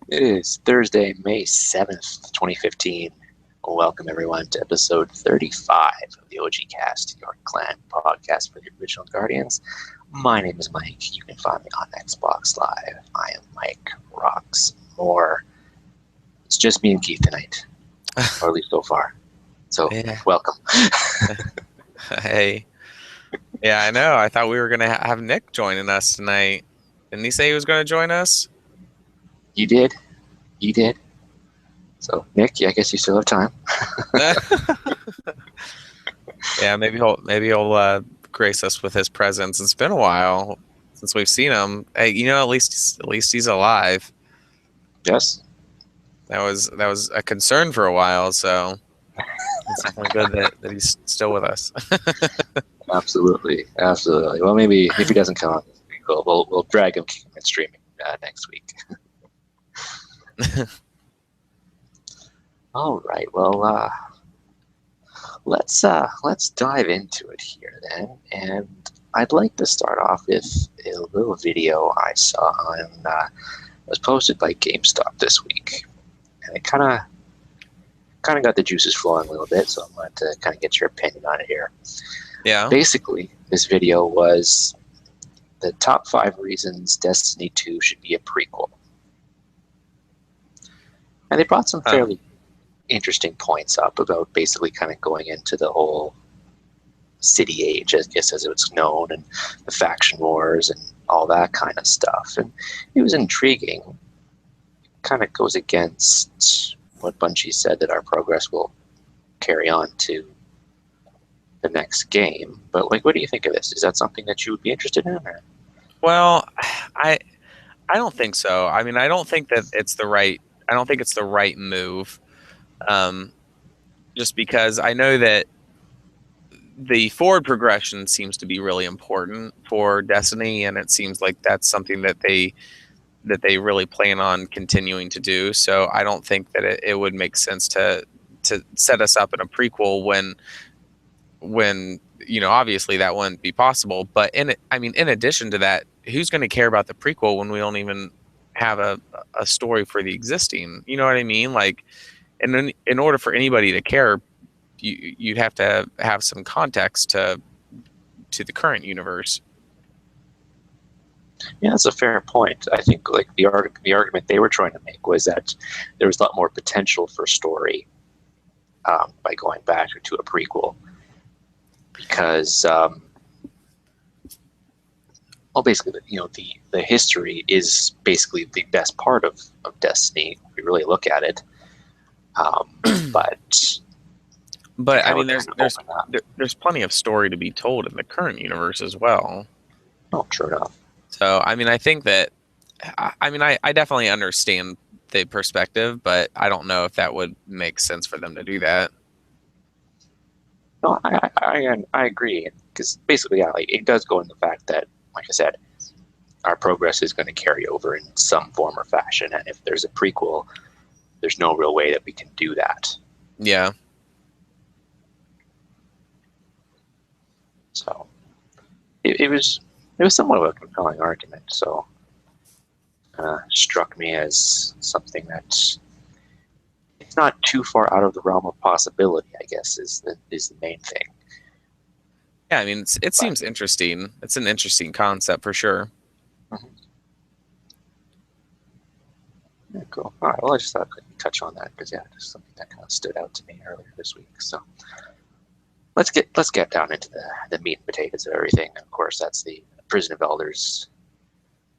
It is Thursday, May 7th, 2015. Welcome, everyone, to episode 35 of the OG Cast, your clan podcast for the original Guardians. My name is Mike. You can find me on Xbox Live. I am Mike Rocksmore. It's just me and Keith tonight, or at least so far. So, Yeah. welcome. Hey. Yeah, I know. I thought we were going to have Nick joining us tonight. Didn't he say he was going to join us? You did. You did. So, Nick, I guess you still have time. Yeah, maybe he'll grace us with his presence. It's been a while since we've seen him. Hey, at least he's alive. Yes? That was a concern for a while, so it's definitely good that he's still with us. Absolutely. Absolutely. Well, maybe if he doesn't come on, we'll drag him in streaming next week. All right. Well, let's dive into it here then, and I'd like to start off with a little video I saw on was posted by GameStop this week, and it kind of got the juices flowing a little bit. So I wanted to kind of get your opinion on it here. Yeah. Basically, this video was the top 5 reasons Destiny 2 should be a prequel, and they brought some fairly interesting points up about basically kind of going into the whole city age, I guess, as it's known, and the faction wars and all that kind of stuff. And it was intriguing. It kind of goes against what Bungie said, that our progress will carry on to the next game. But like, what do you think of this? Is that something that you would be interested in? Or? Well, I don't think so. I mean, I don't think it's the right move. Just because I know that the forward progression seems to be really important for Destiny, and it seems like that's something that they really plan on continuing to do. So I don't think that it would make sense to set us up in a prequel when obviously that wouldn't be possible. But in addition to that, who's going to care about the prequel when we don't even have a story for the existing? You know what I mean? Like, and then in order for anybody to care, you'd have to have some context to the current universe. Yeah, that's a fair point. I think like the argument they were trying to make was that there was a lot more potential for story by going back to a prequel, because well, basically, the history is basically the best part of Destiny if we really look at it. But I mean, there's plenty of story to be told in the current universe as well. Oh, true enough. So I mean, I think that I definitely understand the perspective, but I don't know if that would make sense for them to do that. No, I agree, because basically, yeah, like, it does go in the fact that, like I said, our progress is going to carry over in some form or fashion, and if there's a prequel, there's no real way that we can do that. Yeah. So it was somewhat of a compelling argument. So struck me as something that it's not too far out of the realm of possibility, I guess, is the main thing. Yeah, I mean, it seems interesting. It's an interesting concept for sure. Mm-hmm. Yeah, cool. All right. Well, I just thought I could touch on that because, yeah, just something that kind of stood out to me earlier this week. So let's get down into the meat and potatoes of everything. Of course, that's the Prison of Elders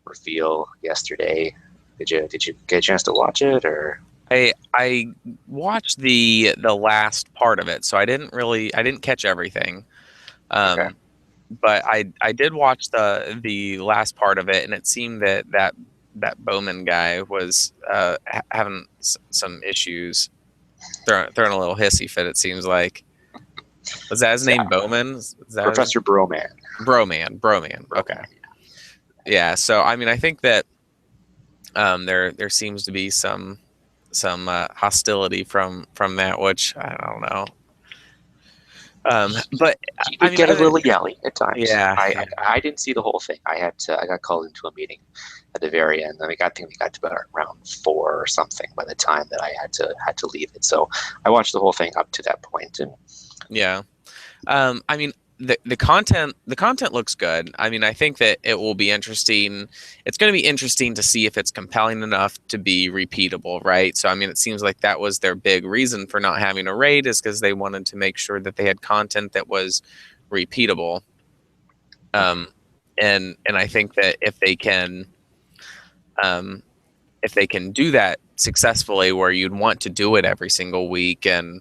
reveal yesterday. Did you get a chance to watch it, or? I watched the last part of it, so I didn't catch everything. Okay. But I did watch the last part of it, and it seemed that Bowman guy was having some issues, throwing a little hissy fit. It seems like, was that his name, Bowman? Is that Professor Broman? Broman. Okay. Yeah. So I mean, I think that there seems to be some hostility from that, which I don't know. But He I did mean, get a little yelly at times. yeah, I didn't see the whole thing. I got called into a meeting at the very end. I think we got to about round 4 or something by the time that I had to leave it. So I watched the whole thing up to that point, and yeah. I mean, the content looks good. I mean, I think that it will be interesting. It's going to be interesting to see if it's compelling enough to be repeatable, right? So, I mean, it seems like that was their big reason for not having a raid, is because they wanted to make sure that they had content that was repeatable. Um, and I think that um, if they can do that successfully, where you'd want to do it every single week and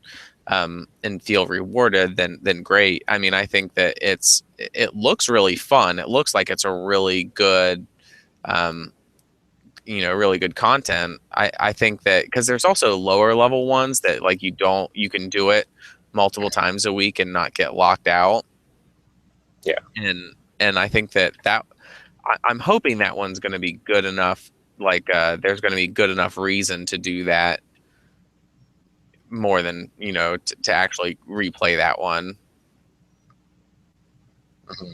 feel rewarded, then great. I mean, I think that it looks really fun. It looks like it's a really good, um, really good content. I think that because there's also lower level ones that like you can do it multiple times a week and not get locked out. yeah. And I think I'm hoping that one's going to be good enough. Like, there's going to be good enough reason to do that more than to actually replay that one. Mhm.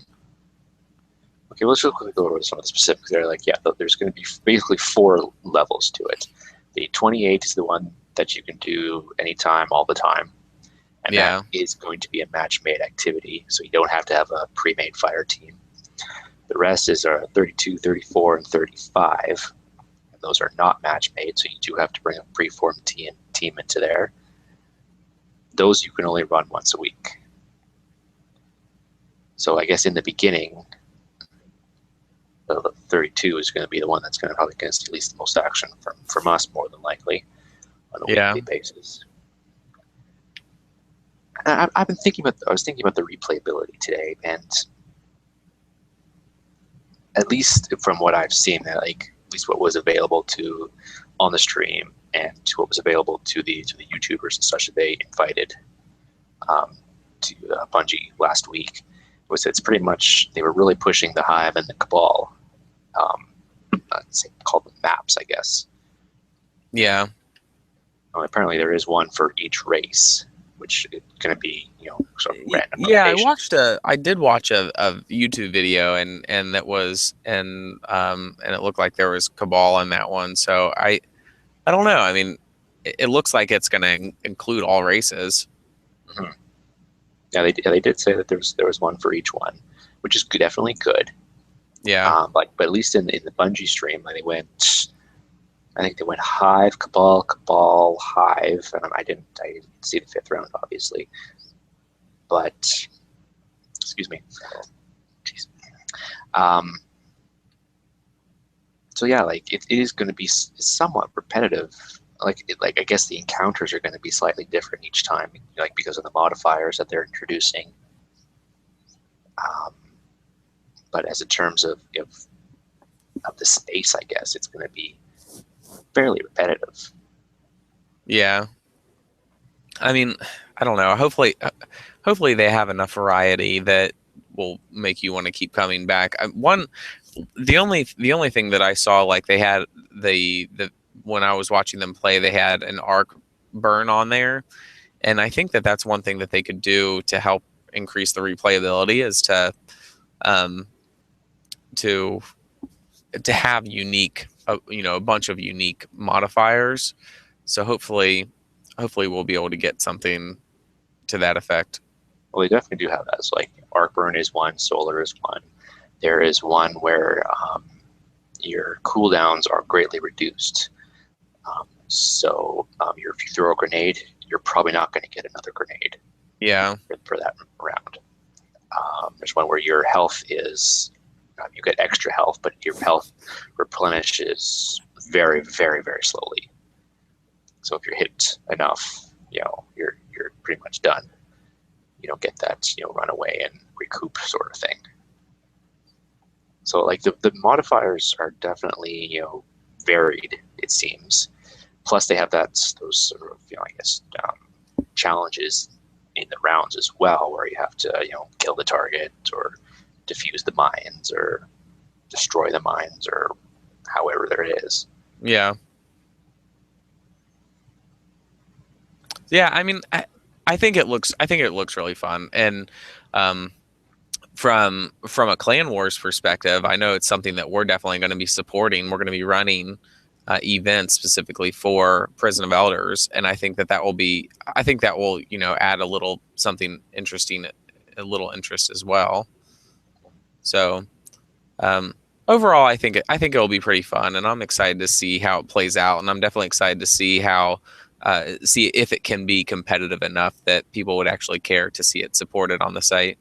Okay, let's just quickly go over some of the specifics there. Like, yeah, there's going to be basically 4 levels to it. The 28 is the one that you can do anytime, all the time. And Yeah, that is going to be a match-made activity, so you don't have to have a pre-made fire team. The rest is 32, 34, and 35. And those are not match-made, so you do have to bring a pre-formed team into there. Those you can only run once a week. So I guess in the beginning, the 32 is going to be the one that's going to probably get at least the most action from us, more than likely, on a yeah, weekly basis. And I was thinking about the replayability today, and at least from what I've seen, like at least what was available to on the stream and to what was available to the YouTubers and such that they invited to Bungie last week, was it's pretty much they were really pushing the Hive and the Cabal. Called them maps, I guess. yeah. Apparently, there is one for each race, which is going to be sort of random Yeah, locations. I did watch a YouTube video, and that was and it looked like there was Cabal on that one. So I don't know. I mean, it looks like it's going to include all races. Mm-hmm. Yeah, they did say that there was one for each one, which is definitely good. Yeah, But at least in the Bungie stream, they went. I think they went Hive, Cabal, Hive, and I didn't see the 5th round, obviously. But excuse me. Jeez. So yeah, like it is going to be somewhat repetitive. Like I guess the encounters are going to be slightly different each time, like because of the modifiers that they're introducing. Um, but as in terms of the space, I guess it's going to be fairly repetitive. yeah. I mean, I don't know. Hopefully they have enough variety that will make you want to keep coming back. The only thing that I saw, like they had the when I was watching them play, they had an arc burn on there, and I think that that's one thing that they could do to help increase the replayability, is um to have unique a bunch of unique modifiers. So hopefully we'll be able to get something to that effect. Well, they definitely do have that. So like arc burn is one, solar is one. There is one where your cooldowns are greatly reduced. If you throw a grenade, you're probably not going to get another grenade Yeah, for that round. There's one where your health is, you get extra health, but your health replenishes very, very, very slowly. So if you're hit enough, you're pretty much done. You don't get that, run away and recoup sort of thing. So like the modifiers are definitely, varied, it seems. Plus they have those sort of, I guess, challenges in the rounds as well, where you have to, kill the target or defuse the mines or destroy the mines or however there is. yeah, yeah. I mean, I think it looks really fun. And um, from a Clan Wars perspective, I know it's something that we're definitely going to be supporting. We're going to be running events specifically for Prison of Elders, and I think that will be. I think that will add a little something interesting, a little interest as well. So um, overall, I think it'll be pretty fun, and I'm excited to see how it plays out, and I'm definitely excited to see how see if it can be competitive enough that people would actually care to see it supported on the site.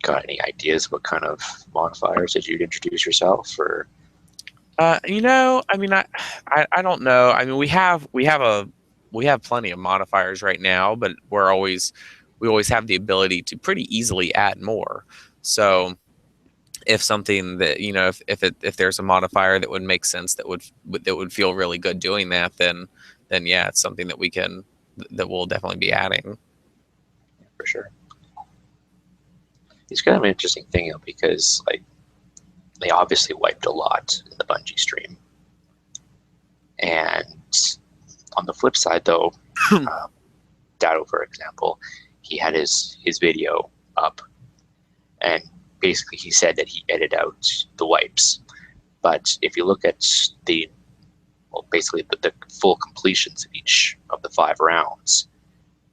Got any ideas what kind of modifiers that you'd introduce yourself, or? I mean, I don't know. I mean, we have plenty of modifiers right now, but we always have the ability to pretty easily add more. So if something that if there's a modifier that would make sense that would feel really good doing that, then yeah, it's something that we'll definitely be adding. For sure. It's kind of an interesting thing though, because like they obviously wiped a lot in the Bungie stream, and on the flip side though, Dado, for example, he had his video up, and basically he said that he edited out the wipes. But if you look at basically the full completions of each of the 5 rounds,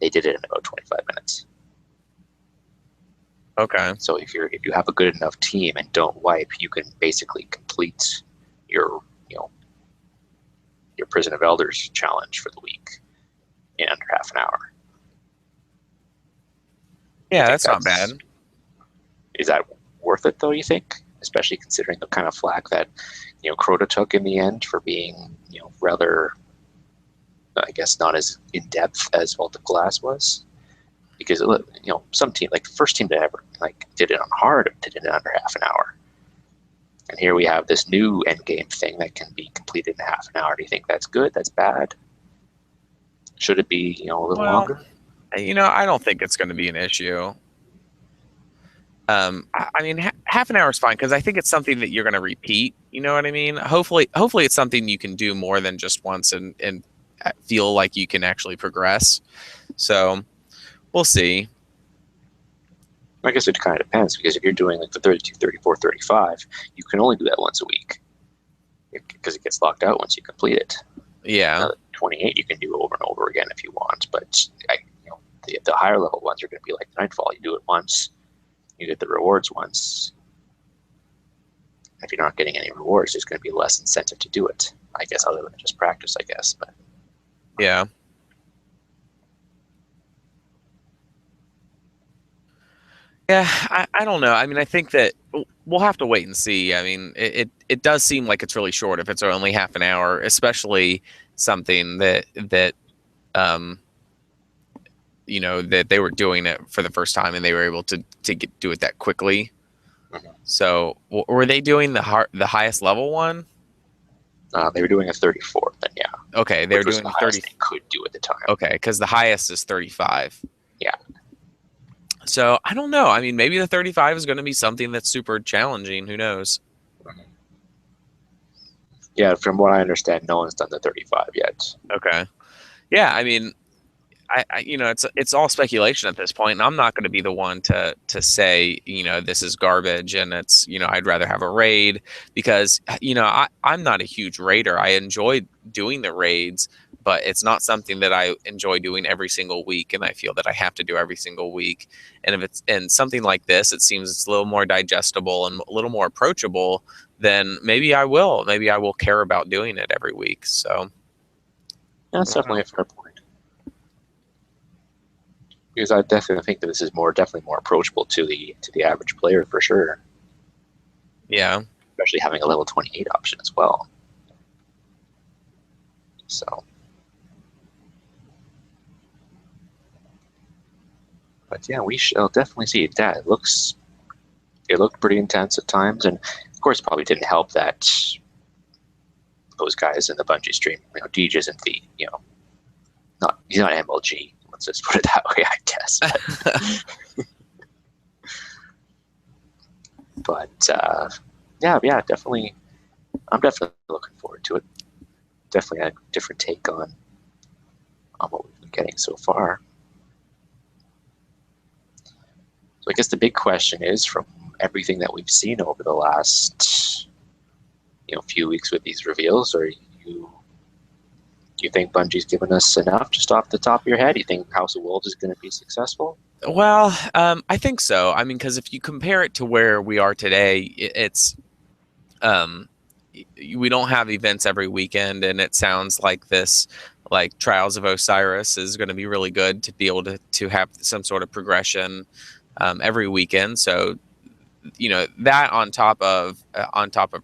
they did it in about 25 minutes. Okay. So if you have a good enough team and don't wipe, you can basically complete your your Prison of Elders challenge for the week in under half an hour. Yeah, that's not bad. Is that worth it though, you think? Especially considering the kind of flack that Crota took in the end for being rather, I guess, not as in depth as Vault of Glass was. Because some team, like the first team that ever did it on hard, did it in under half an hour, and here we have this new end game thing that can be completed in half an hour. Do you think that's good? That's bad? Should it be a little longer? I don't think it's going to be an issue. I mean, half an hour is fine because I think it's something that you're going to repeat. You know what I mean? Hopefully, it's something you can do more than just once and feel like you can actually progress. So we'll see. I guess it kind of depends, because if you're doing like the 32, 34, 35, you can only do that once a week because it gets locked out once you complete it. Yeah. 28 you can do over and over again if you want, but the higher level ones are going to be like Nightfall. You do it once, you get the rewards once. If you're not getting any rewards, there's going to be less incentive to do it, I guess, other than just practice, I guess. But yeah. Yeah, I don't know. I mean, I think that we'll have to wait and see. I mean, it does seem like it's really short if it's only half an hour, especially something that that they were doing it for the first time and they were able to do it that quickly. Mm-hmm. So were they doing the highest level one? They were doing a 34, then yeah. Okay, they were doing the 30. They could do at the time. Okay, because the highest is 35. Yeah. So I don't know. I mean, maybe the 35 is going to be something that's super challenging. Who knows? Yeah, from what I understand, no one's done the 35 yet. Okay. Yeah, I mean, I it's all speculation at this point, and I'm not going to be the one to say this is garbage and it's I'd rather have a raid, because I'm not a huge raider. I enjoy doing the raids, but it's not something that I enjoy doing every single week, and I feel that I have to do every single week. And if it's in something like this, it seems it's a little more digestible and a little more approachable, then maybe I will care about doing it every week. So that's definitely a fair point. Because I definitely think that this is definitely more approachable to the average player for sure. Yeah. Especially having a level 28 option as well. So. But yeah, we shall definitely see it. Yeah, it looked pretty intense at times, and of course, it probably didn't help that those guys in the Bungie stream, Deej isn't the, he's not MLG. Let's just put it that way, I guess. But yeah, definitely. I'm definitely looking forward to it. Definitely a different take on what we've been getting so far. So I guess the big question is, from everything that we've seen over the last few weeks with these reveals, do you think Bungie's given us enough just off the top of your head? Do you think House of Wolves is going to be successful? Well, I think so. I mean, because if you compare it to where we are today, it's um, we don't have events every weekend, and it sounds like this, like Trials of Osiris, is going to be really good to be able to have some sort of progression every weekend. So that on top of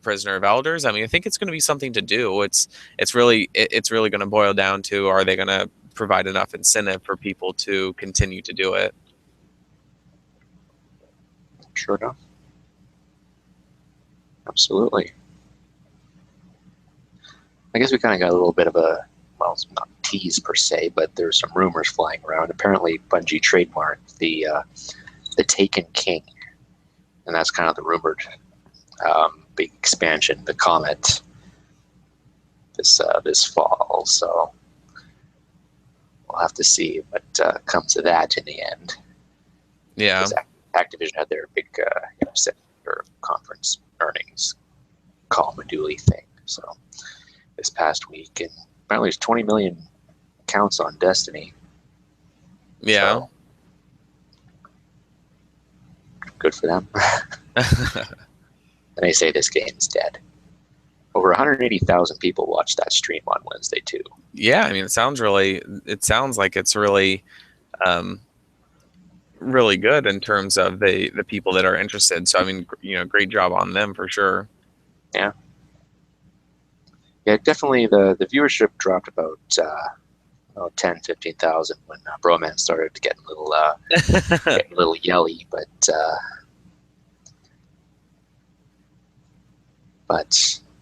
Prisoner of Elders, I mean, I think it's going to be something to do. It's really going to boil down to, are they going to provide enough incentive for people to continue to do it? Sure enough. Absolutely. I guess we kind of got a little bit of a, well, it's not tease per se, but there's some rumors flying around. Apparently, Bungie trademarked the Taken King, and that's kind of the rumored big expansion, the Comet, this fall. So we'll have to see what comes of that in the end. Yeah. Activision had their big their conference earnings call Meduli thing. So this past week, and apparently there's 20 million accounts on Destiny. Yeah. So, good for them. And they say this game's dead. Over 180,000 people watched that stream on Wednesday too. Yeah, I mean, it sounds like it's really really good in terms of the people that are interested. So I mean, great job on them for sure. Yeah. Yeah, definitely the viewership dropped about 10, 15,000 when Broman started getting a little yelly, but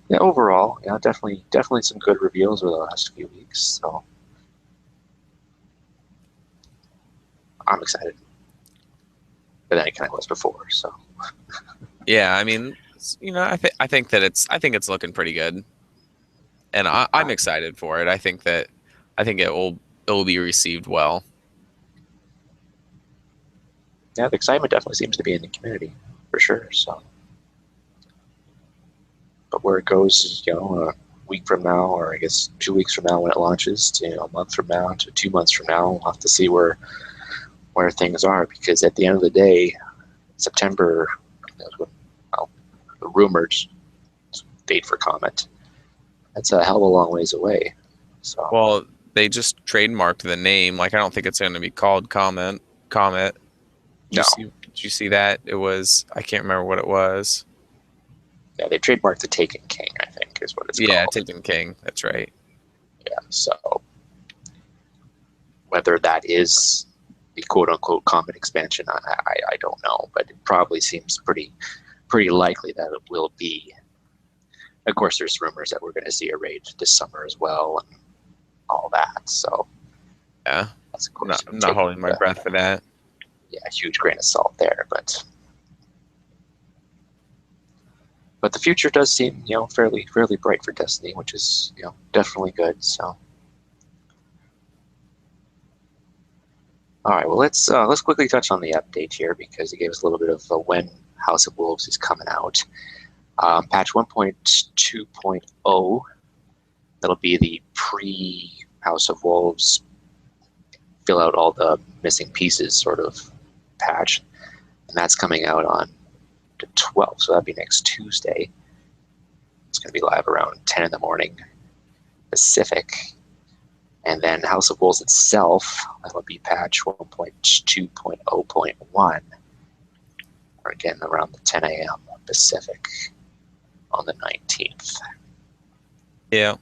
yeah, overall, yeah, definitely some good reveals over the last few weeks. So I'm excited. But then it kind of was before, so. Yeah, I mean, I think it's looking pretty good, and I'm excited for it. I think it will be received well. Yeah, the excitement definitely seems to be in the community for sure. So, but where it goes is, a week from now, or I guess 2 weeks from now when it launches, to a month from now, to 2 months from now, we'll have to see where things are, because at the end of the day, September, the rumored date for Comet, that's a hell of a long ways away. So, well, they just trademarked the name. Like, I don't think it's going to be called Comet. Did you see that? It was, I can't remember what it was. Yeah, they trademarked the Taken King, I think, is what it's called. Yeah, Taken King. That's right. Yeah, so whether that is the quote-unquote Comet expansion, I don't know, but it probably seems pretty likely that it will be. Of course, there's rumors that we're going to see a raid this summer as well, and all that. So yeah, that's, of course, I'm not holding my breath for that. Yeah, a huge grain of salt there, but the future does seem, fairly bright for Destiny, which is, definitely good. So, all right, well, let's quickly touch on the update here, because it gave us a little bit of when House of Wolves is coming out. Patch 1.2.0, that'll be the pre-House of Wolves, fill out all the missing pieces sort of patch, and that's coming out on the 12th, so that'll be next Tuesday. It's going to be live around 10 in the morning Pacific. And then House of Wolves itself, that'll be patch 1.2.0.1, or again around the 10 a.m. Pacific on the 19th. Yeah.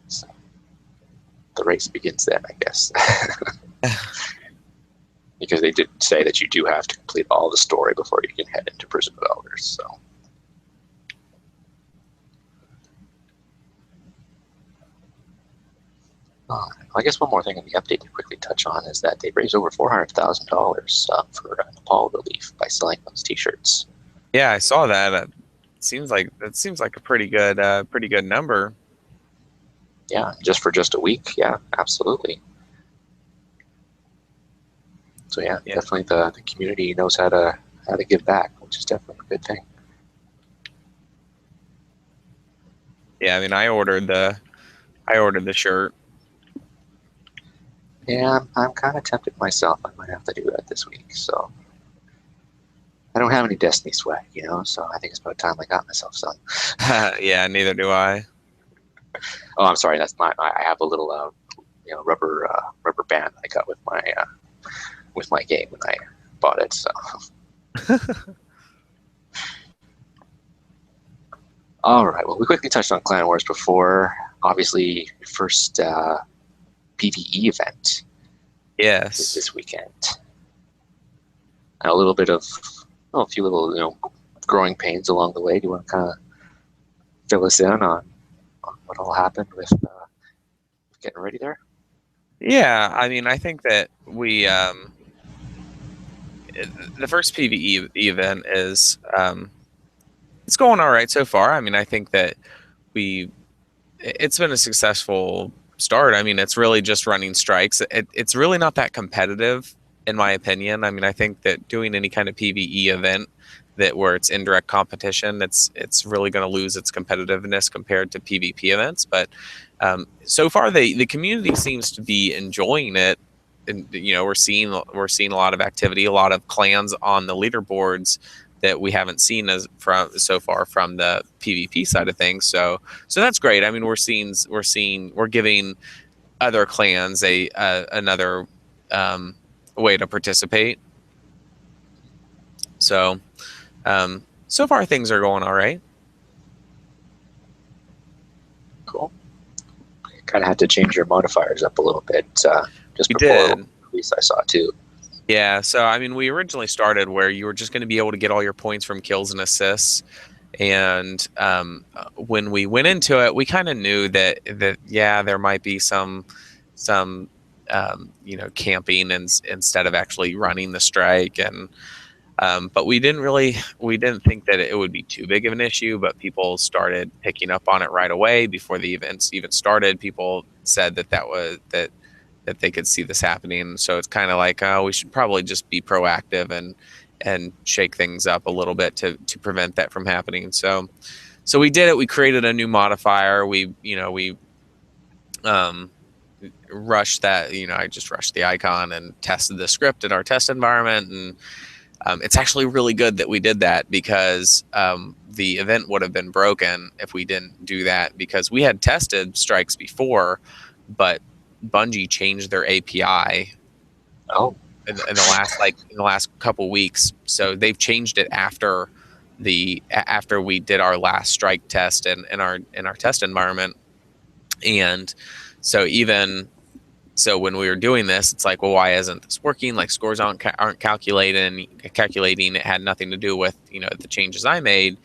So the race begins then, I guess. Because they did say that you do have to complete all the story before you can head into Prison of Elders. So, I guess one more thing in the update to quickly touch on is that they raised over $400,000 for Nepal relief by selling those T-shirts. Yeah, I saw that. Seems like a pretty good number. Yeah, just a week. Yeah, absolutely. So yeah, Yeah. definitely the community knows how to give back, which is definitely a good thing. Yeah, I mean, I ordered the shirt. Yeah, I'm kind of tempted myself. I might have to do that this week. So I don't have any Destiny swag, so I think it's about time I got myself some. Yeah, neither do I. Oh, I'm sorry. That's not. I have a little, rubber band I got with my game when I bought it. So, all right. Well, we quickly touched on Clan Wars before. Obviously, first PVE event Yes. this weekend. A little bit of, a few little, growing pains along the way. Do you want to kind of fill us in on what all happened with getting ready there? Yeah, I mean, I think that the first PvE event is it's going all right so far. I mean, I think that we it's been a successful start. I mean, it's really just running strikes. It's really not that competitive, in my opinion. I mean, I think that doing any kind of PvE event that where it's indirect competition, it's really going to lose its competitiveness compared to PvP events. But so far, the community seems to be enjoying it. And we're seeing a lot of activity, a lot of clans on the leaderboards that we haven't seen as from so far from the PvP side of things. So that's great. I mean, we're giving other clans a another way to participate. So so far things are going all right. Cool. Kind of had to change your modifiers up a little bit just We before did. release. I saw too. Yeah. So I mean, we originally started where you were just going to be able to get all your points from kills and assists. And when we went into it, we kind of knew that yeah, there might be some camping instead of actually running the strike. And but we didn't think that it would be too big of an issue. But people started picking up on it right away before the events even started. People said that they could see this happening. So it's kind of like, oh, we should probably just be proactive and shake things up a little bit to prevent that from happening. So we did it. We created a new modifier. We um, rushed that. I just rushed the icon and tested the script in our test environment, and it's actually really good that we did that because the event would have been broken if we didn't do that, because we had tested strikes before, but Bungie changed their API Oh, in the last couple weeks. So they've changed it after we did our last strike test in our test environment. And so even so when we were doing this, it's like, well, why isn't this working? Like scores aren't calculating. It had nothing to do with the changes I made.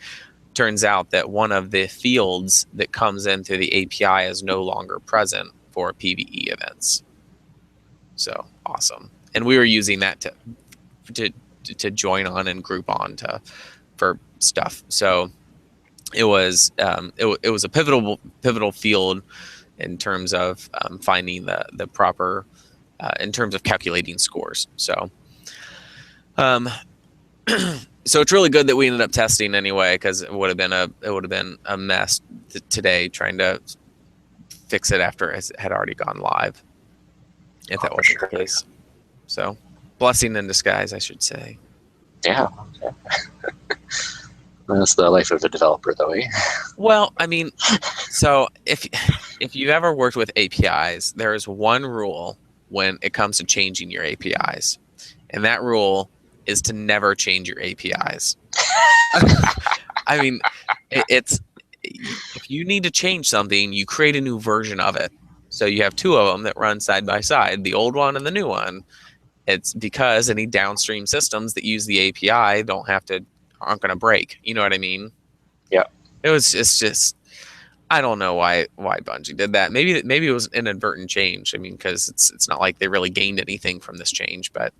Turns out that one of the fields that comes into the API is no longer present for PvE events. So awesome. And we were using that to join on and group on for stuff. So it was it was a pivotal field in terms of finding the proper in terms of calculating scores. So um, so it's really good that we ended up testing anyway, because it would have been a mess today trying to fix it after it had already gone live if that for wasn't sure. the case. So blessing in disguise, I should say. Yeah. Okay. That's the life of the developer, though, eh? Well, I mean, so if you've ever worked with APIs, there is one rule when it comes to changing your APIs, and that rule is to never change your APIs. I mean, it's if you need to change something, you create a new version of it. So you have two of them that run side by side, the old one and the new one. It's because any downstream systems that use the API aren't going to break. You know what I mean? Yeah. It's just I don't know why Bungie did that. Maybe it was an inadvertent change. I mean, because it's not like they really gained anything from this change, but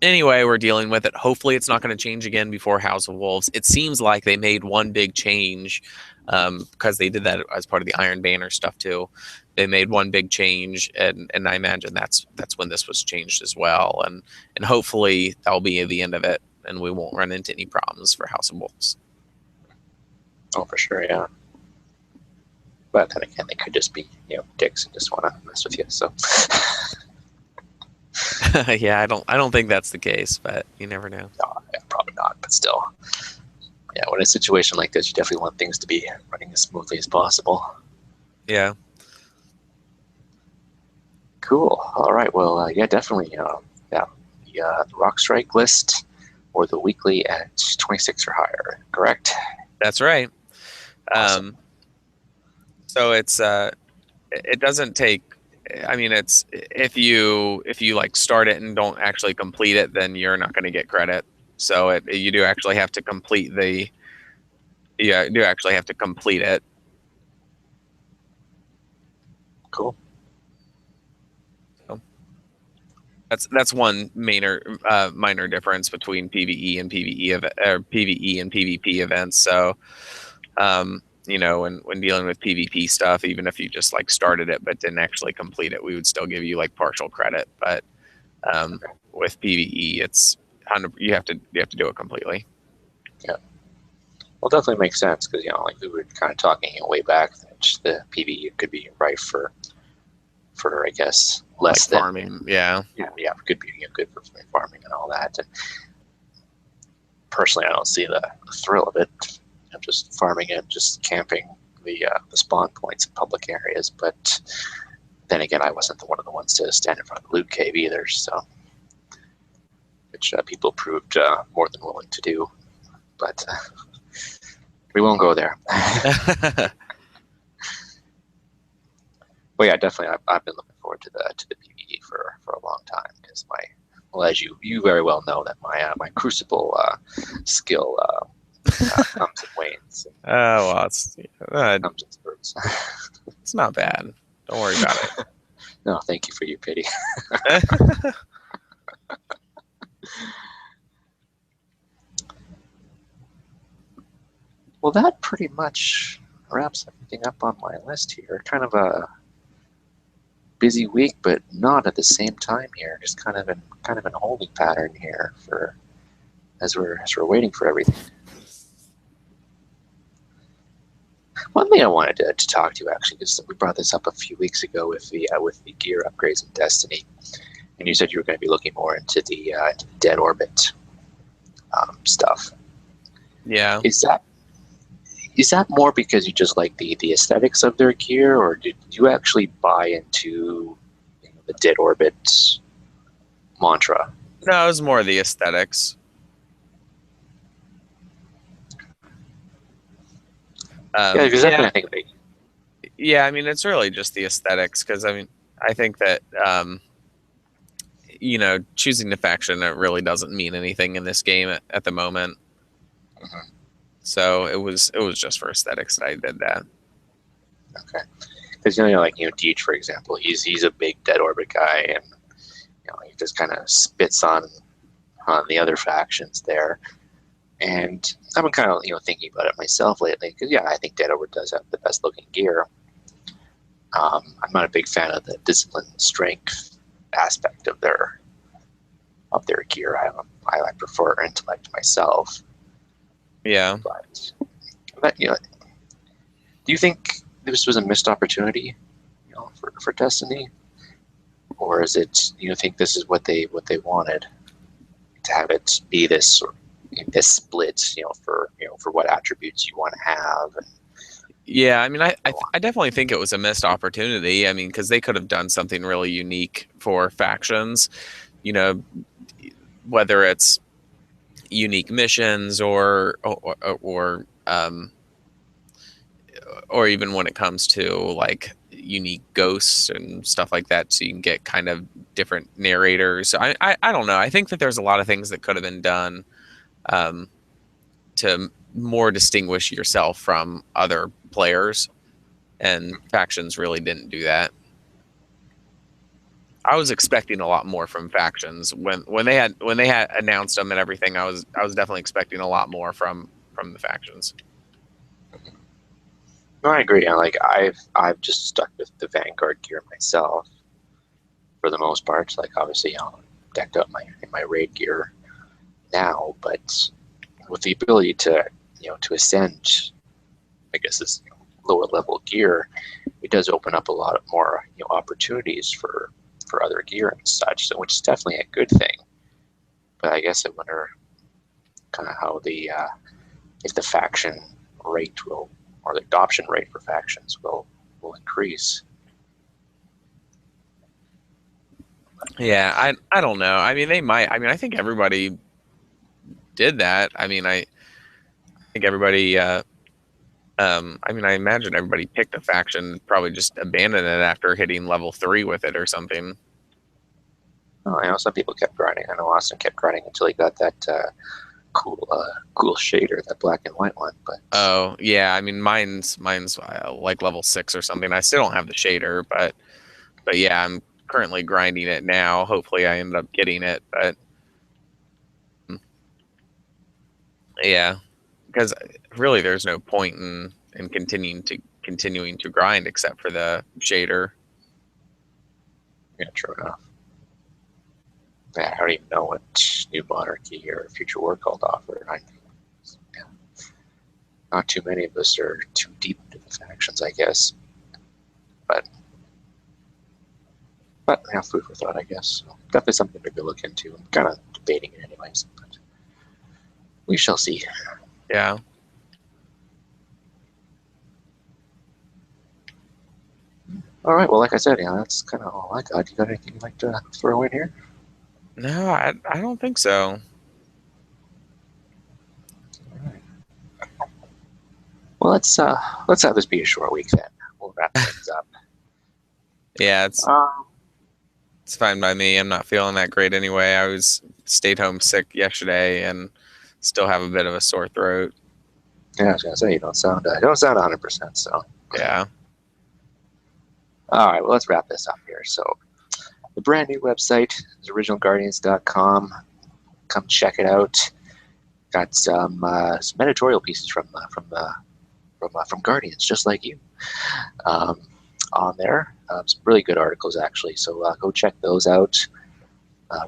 anyway, we're dealing with it. Hopefully, it's not going to change again before House of Wolves. It seems like they made one big change because they did that as part of the Iron Banner stuff too. They made one big change, and I imagine that's when this was changed as well. And hopefully that'll be the end of it, and we won't run into any problems for House of Wolves. Oh, for sure, yeah. But then again, they could just be, dicks and just want to mess with you. So, Yeah, I don't think that's the case, but you never know. no, yeah, probably not. But still, yeah, when a situation like this, you definitely want things to be running as smoothly as possible. Yeah. Cool. All right. Well, yeah, definitely. Yeah, the Rock Strike list or the weekly at 26 or higher. Correct. That's right. Awesome. So it doesn't take. I mean, it's if you like start it and don't actually complete it, then you're not going to get credit. So you do actually have to complete you do actually have to complete it. Cool. So that's one minor difference between PvE and PvE and PvP events. So when dealing with PvP stuff, even if you just like started it but didn't actually complete it, we would still give you like partial credit. But with PvE, it's you have to do it completely. Yeah. Well, definitely makes sense because like we were kind of talking way back that the PvE could be rife for I guess less like than farming. Yeah. Yeah, could be good for farming and all that. And personally, I don't see the thrill of it. Just farming and just camping the spawn points in public areas. But then again, I wasn't one of the ones to stand in front of the loot cave either, so which people proved more than willing to do. But we won't go there. Well, yeah, definitely. I've been looking forward to the PvE for a long time because as you very well know that my Crucible skill comes and wanes. Oh well, it's Comes and spurts. It's not bad. Don't worry about it. No, thank you for your pity. Well, that pretty much wraps everything up on my list here. Kind of a busy week, but not at the same time here. Just kind of in a holding pattern here as we're waiting for everything. One thing I wanted to talk to you actually, because we brought this up a few weeks ago with the gear upgrades in Destiny, and you said you were going to be looking more into the dead orbit stuff. Yeah. Is that more because you just like the aesthetics of their gear, or did you actually buy into the dead orbit mantra? No, it was more the aesthetics. Yeah, because I think yeah, I mean, it's really just the aesthetics because I mean, I think that choosing the faction, it really doesn't mean anything in this game at the moment. Mm-hmm. So it was just for aesthetics that I did that. Okay, because like Deej, for example, he's a big dead orbit guy, and he just kind of spits on the other factions there. And I've been kind of thinking about it myself lately because I think Dead Orbit does have the best looking gear. I'm not a big fan of the discipline strength aspect of their gear. I prefer intellect myself. Yeah. But do you think this was a missed opportunity, for Destiny, or is it you think this is what they wanted to have it be this split, for what attributes you want to have? Yeah, I mean, I definitely think it was a missed opportunity. I mean, because they could have done something really unique for factions, whether it's unique missions or even when it comes to like unique ghosts and stuff like that, so you can get kind of different narrators. I don't know. I think that there's a lot of things that could have been done to more distinguish yourself from other players, and factions really didn't do that. I was expecting a lot more from factions when they had announced them and everything. I was definitely expecting a lot more from the factions. No, I agree. Like I've just stuck with the Vanguard gear myself for the most part. Like obviously, decked up in my raid gear now, but with the ability to to ascend, I guess this lower level gear, it does open up a lot more opportunities for other gear and such. So which is definitely a good thing. But I guess I wonder kind of how the if the faction rate will, or the adoption rate for factions will increase. Yeah, I don't know. I mean, they might. I mean, I think everybody did that. I mean, I think everybody. I mean, I imagine everybody picked a faction, probably just abandoned it after hitting level 3 with it or something. Oh, I know some people kept grinding. I know Austin kept grinding until he got that cool shader, that black and white one. But oh yeah, I mean, mine's like level 6 or something. I still don't have the shader, but yeah, I'm currently grinding it now. Hopefully, I end up getting it, but yeah, because really, there's no point in continuing to grind except for the shader. yeah, true enough. Yeah, I don't even know what New Monarchy or Future War Cult offer. Yeah, not too many of us are too deep into the factions, I guess. But yeah, food for thought, I guess. So definitely something to go look into. I'm kind of debating it anyways, but we shall see. Yeah. All right. Well, like I said, that's kind of all I got. You got anything you'd like to throw in here? No, I don't think so. Well, let's have this be a short week then. We'll wrap things up. Yeah, it's fine by me. I'm not feeling that great anyway. I stayed home sick yesterday and still have a bit of a sore throat. Yeah, I was gonna say you don't sound 100%. So yeah. All right. Well, let's wrap this up here. So the brand new website is originalguardians.com. Come check it out. Got some editorial pieces from Guardians, just like you, on there. Some really good articles, actually. So go check those out.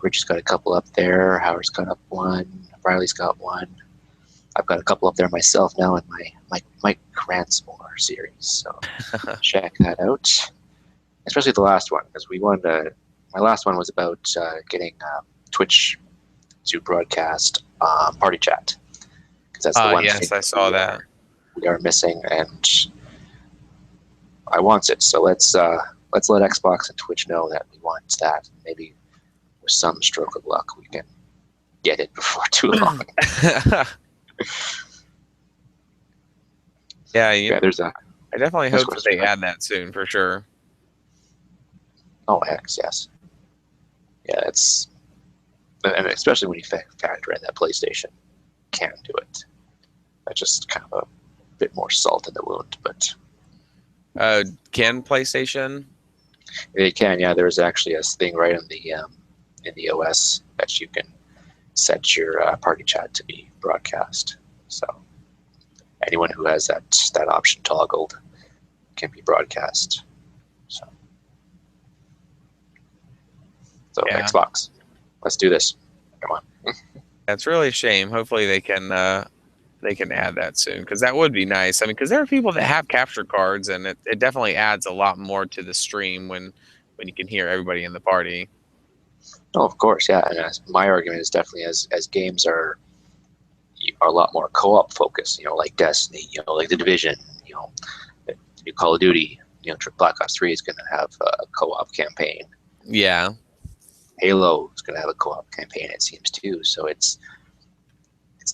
Rich has got a couple up there. Howard's got up one. Riley's got one. I've got a couple up there myself now in my mikerocksmore series. So check that out. Especially the last one, because my last one was about getting Twitch to broadcast party chat. Because that's the one yes, thing I saw that. We are missing, and I want it. So let's let Xbox and Twitch know that we want that. Maybe with some stroke of luck, we can get it before too long. yeah, there's a. I definitely hope that they add that soon for sure. Oh, heck, yes. Yeah, and especially when you factor in that PlayStation can do it. That's just kind of a bit more salt in the wound, but. Can PlayStation? It can, yeah. There's actually a thing right in the OS that you can set your party chat to be broadcast. So anyone who has that option toggled can be broadcast. So yeah. Xbox, let's do this. Come on. That's really a shame. Hopefully they can add that soon, because that would be nice. I mean, because there are people that have capture cards, and it definitely adds a lot more to the stream when you can hear everybody in the party. Oh, of course, yeah. And my argument is definitely as games are a lot more co-op focused. Like Destiny. Like The Division. New Call of Duty. Black Ops 3 is going to have a co-op campaign. Yeah. Halo is going to have a co-op campaign, it seems, too. So it's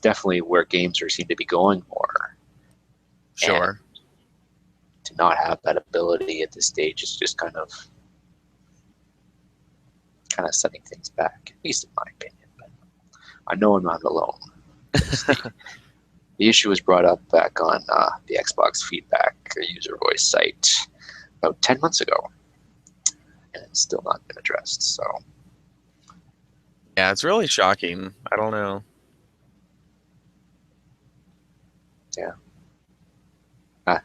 definitely where games seem to be going more. Sure. And to not have that ability at this stage is just kind of setting things back, at least in my opinion. But I know I'm not alone. The issue was brought up back on the Xbox feedback user voice site about 10 months ago. and it's still not been addressed. So Yeah, it's really shocking. I don't know. yeah,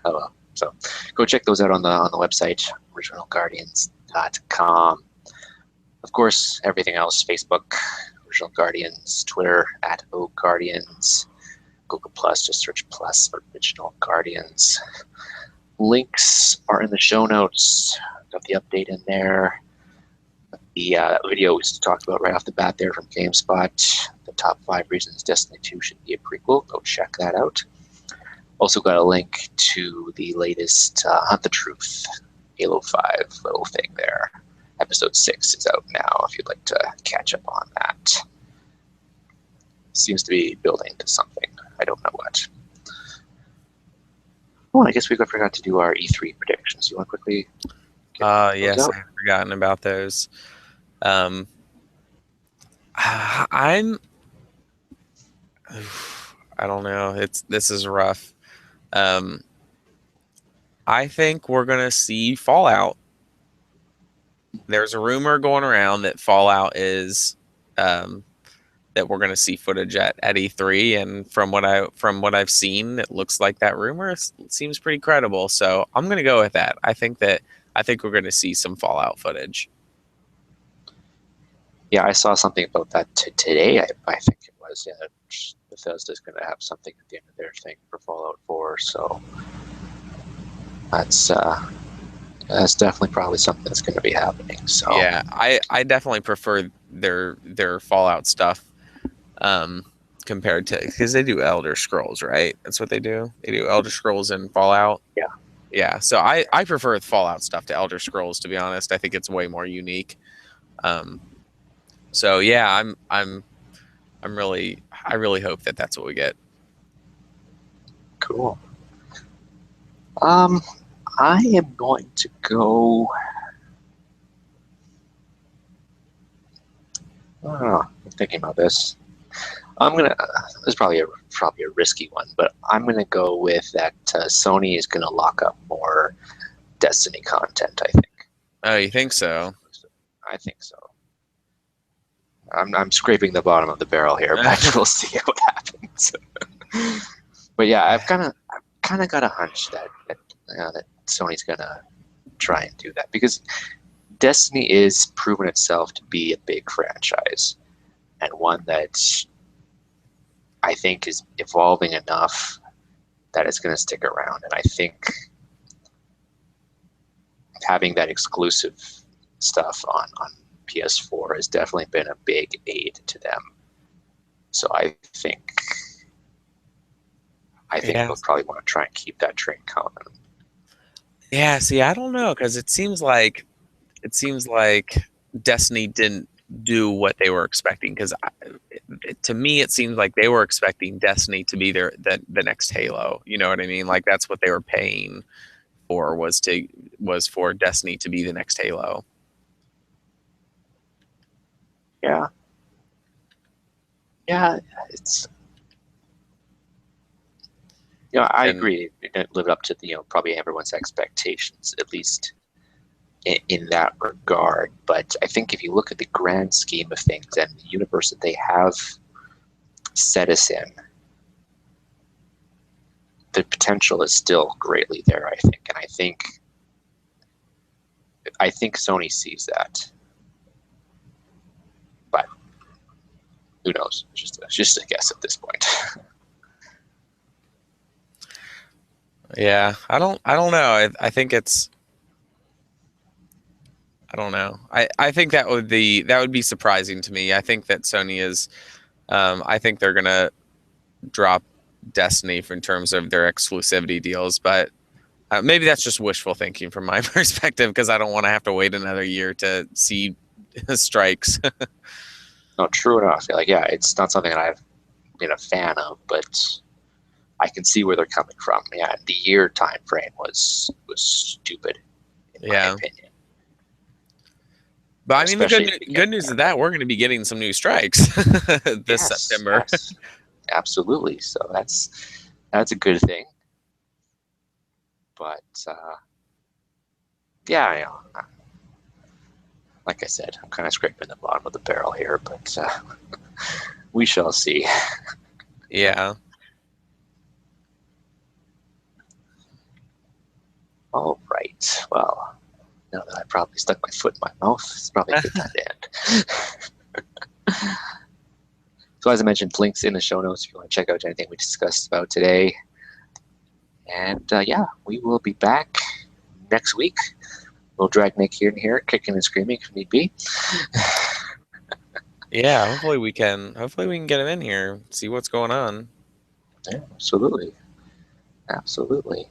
hello. So go check those out on the website, originalguardians.com. Of course, everything else: Facebook, Original Guardians; Twitter @OGuardians; Google Plus, just search Plus Original Guardians. Links are in the show notes. Got the update in there. The video we just talked about right off the bat there from GameSpot, the top 5 reasons Destiny 2 should be a prequel. Go check that out. Also got a link to the latest Hunt the Truth Halo 5 little thing there. Episode 6 is out now if you'd like to catch up on that. Seems to be building to something. I don't know what. Oh, I guess we forgot to do our E3 predictions. You want to quickly yes, out? I've forgotten about those. I'm I don't know. This is rough. I think we're gonna see Fallout. There's a rumor going around that Fallout is that we're gonna see footage at E3, and from what I've seen, it looks like that rumor seems pretty credible. So I'm gonna go with that. I think we're gonna see some Fallout footage. Yeah, I saw something about that today. I think it was. Yeah, Bethesda's going to have something at the end of their thing for Fallout 4. So that's definitely probably something that's going to be happening. So Yeah, I definitely prefer their Fallout stuff compared to, because they do Elder Scrolls, right? That's what they do. They do Elder Scrolls and Fallout. yeah, Yeah. So I prefer Fallout stuff to Elder Scrolls, to be honest. I think it's way more unique. So yeah, I really hope that that's what we get. cool. I am going to go. I don't know. I'm thinking about this. This is probably a risky one, but I'm gonna go with that Sony is gonna lock up more Destiny content. I think. Oh, you think so? I think so. I'm scraping the bottom of the barrel here, but we'll see what happens. But yeah, I've kind of got a hunch that Sony's gonna try and do that because Destiny is proven itself to be a big franchise and one that I think is evolving enough that it's going to stick around. And I think having that exclusive stuff on PS4 has definitely been a big aid to them. So I think they'll probably want to try and keep that train coming. Yeah, see, I don't know, because it seems like Destiny didn't do what they were expecting. Because to me, it seems like they were expecting Destiny to be the next Halo. You know what I mean? Like that's what they were paying for, was for Destiny to be the next Halo. Yeah. Yeah, it's. I agree. It didn't live up to probably everyone's expectations, at least in that regard. But I think if you look at the grand scheme of things and the universe that they have set us in, the potential is still greatly there, I think. And I think Sony sees that. But who knows? It's just a guess at this point. Yeah, I don't know. I think it's. I don't know. I think that would be surprising to me. I think that Sony is. I think they're gonna drop Destiny in terms of their exclusivity deals, but maybe that's just wishful thinking from my perspective, because I don't want to have to wait another year to see strikes. No, true enough. Yeah, it's not something that I've been a fan of, but I can see where they're coming from. Yeah, the year time frame was stupid, in my opinion. But I mean, the good news is that we're going to be getting some new strikes this September. Yes, absolutely. So that's a good thing. But yeah, like I said, I'm kind of scraping the bottom of the barrel here, but we shall see. Yeah. All right. Well, now that I probably stuck my foot in my mouth, it's probably a good time to end. So as I mentioned, links in the show notes if you want to check out anything we discussed about today. And yeah, we will be back next week. We'll drag Nick here and here, kicking and screaming if need be. Yeah, hopefully we can get him in here, see what's going on. Yeah, absolutely. Absolutely.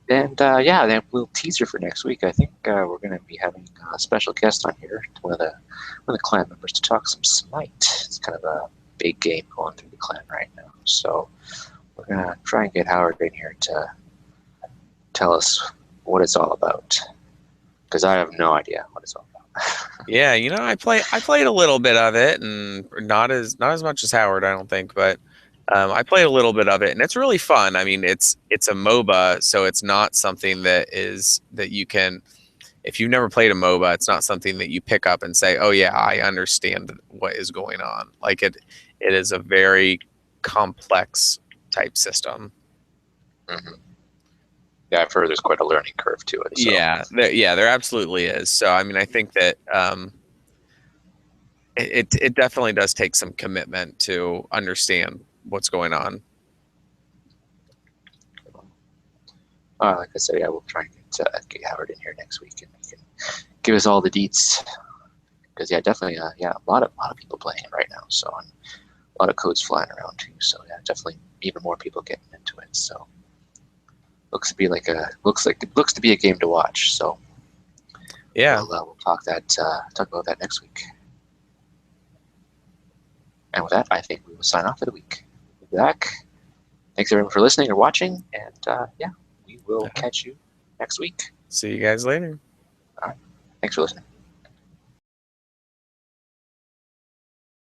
And yeah, then we'll teaser for next week. I think we're going to be having a special guest on here, one of the clan members, to talk some Smite. It's kind of a big game going through the clan right now. So we're going to try and get Howard in here to tell us what it's all about, because I have no idea what it's all about. Yeah, I played a little bit of it, and not as much as Howard, I don't think, but I played a little bit of it, and it's really fun. I mean, it's a MOBA, so it's not something that you can. If you've never played a MOBA, it's not something that you pick up and say, "Oh yeah, I understand what is going on." Like it is a very complex type system. Mm-hmm. Yeah, I've heard there's quite a learning curve to it. So. Yeah, there absolutely is. So I mean, I think that it definitely does take some commitment to understand what's going on. Like I said, yeah, we'll try and get Howard in here next week, and he can give us all the deets. Because yeah, definitely, yeah, a lot of people playing it right now. So and a lot of codes flying around too. So yeah, definitely even more people getting into it. So looks to be a game to watch. So Yeah, we'll talk about that next week. And with that, I think we will sign off for the week. We'll be back. Thanks everyone for listening or watching, and yeah, we will catch you next week. See you guys later. All right. Thanks for listening.